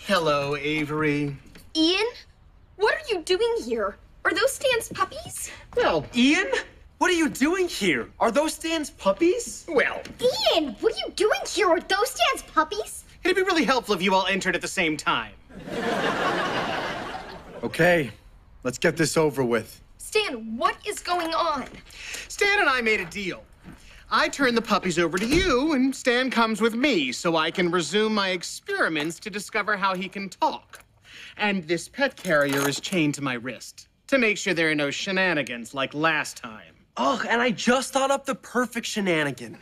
Hello, Avery. Ian? What are you doing here? Are those Stan's puppies? Well, Ian? What are you doing here? Are those Stan's puppies? well, Ian, what are you doing here? Are those Stan's puppies? it'd be really helpful if you all entered at the same time. Okay, let's get this over with. Stan, what is going on? Stan and I made a deal. I turn the puppies over to you, and Stan comes with me so I can resume my experiments to discover how he can talk. And this pet carrier is chained to my wrist to make sure there are no shenanigans like last time. Oh, and I just thought up the perfect shenanigan.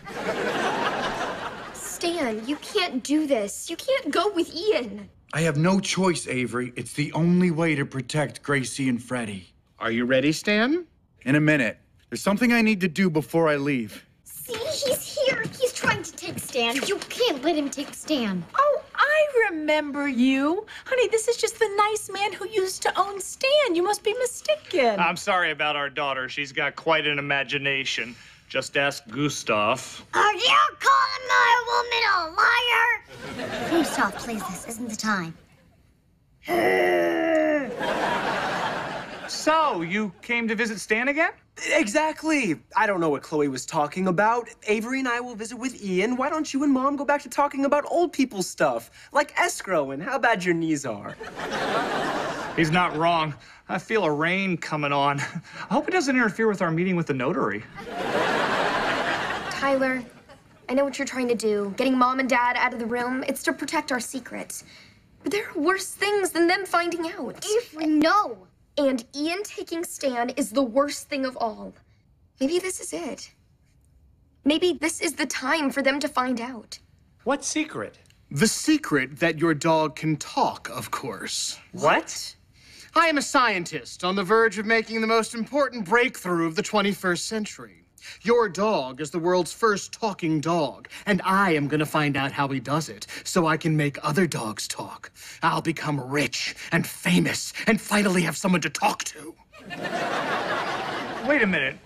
Stan, you can't do this. You can't go with Ian. I have no choice, Avery. It's the only way to protect Gracie and Freddie. Are you ready, Stan? In a minute. There's something I need to do before I leave. See, he's here. He's trying to take Stan. You can't let him take Stan. Oh, I remember you. Honey, this is just the nice man who used to own Stan. You must be mistaken. I'm sorry about our daughter. She's got quite an imagination. Just ask Gustav. Are you calling my woman a liar? Gustav, please, this isn't the time. So, you came to visit Stan again? Exactly. I don't know what Chloe was talking about. Avery and I will visit with Ian. Why don't you and Mom go back to talking about old people stuff, like escrow and how bad your knees are? He's not wrong. I feel a rain coming on. I hope it doesn't interfere with our meeting with the notary. Tyler, I know what you're trying to do. Getting Mom and Dad out of the room, it's to protect our secret. But there are worse things than them finding out. Avery, no. And Ian taking Stan is the worst thing of all. Maybe this is it. Maybe this is the time for them to find out. What secret? The secret that your dog can talk, of course. What? I am a scientist on the verge of making the most important breakthrough of the 21st century. Your dog is the world's first talking dog, and I am gonna find out how he does it so I can make other dogs talk. I'll become rich and famous and finally have someone to talk to. Wait a minute.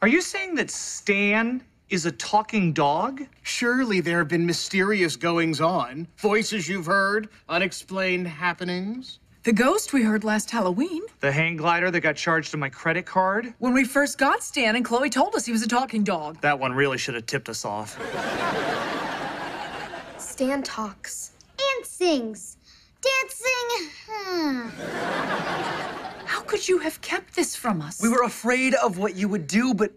Are you saying that Stan is a talking dog? Surely there have been mysterious goings-on, voices you've heard, unexplained happenings. The ghost we heard last Halloween. The hang glider that got charged to my credit card? When we first got Stan and Chloe told us he was a talking dog. That one really should have tipped us off. Stan talks. And sings. Dancing. How could you have kept this from us? We were afraid of what you would do, but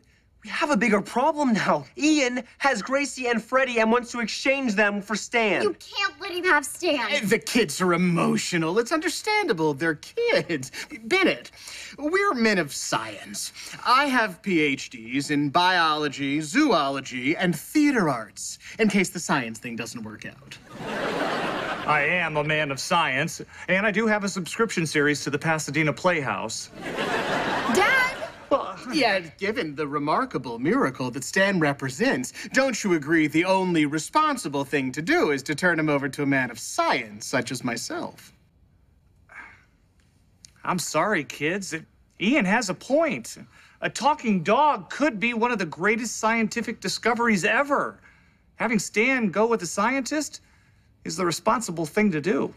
we have a bigger problem now. Ian has Gracie and Freddie and wants to exchange them for Stan. You can't let him have Stan. The kids are emotional. It's understandable. They're kids. Bennett, we're men of science. I have PhDs in biology, zoology, and theater arts, in case the science thing doesn't work out. I am a man of science, and I do have a subscription series to the Pasadena Playhouse. Dad! Yet, given the remarkable miracle that Stan represents, don't you agree the only responsible thing to do is to turn him over to a man of science, such as myself? I'm sorry, kids. Ian has a point. A talking dog could be one of the greatest scientific discoveries ever. Having Stan go with a scientist is the responsible thing to do.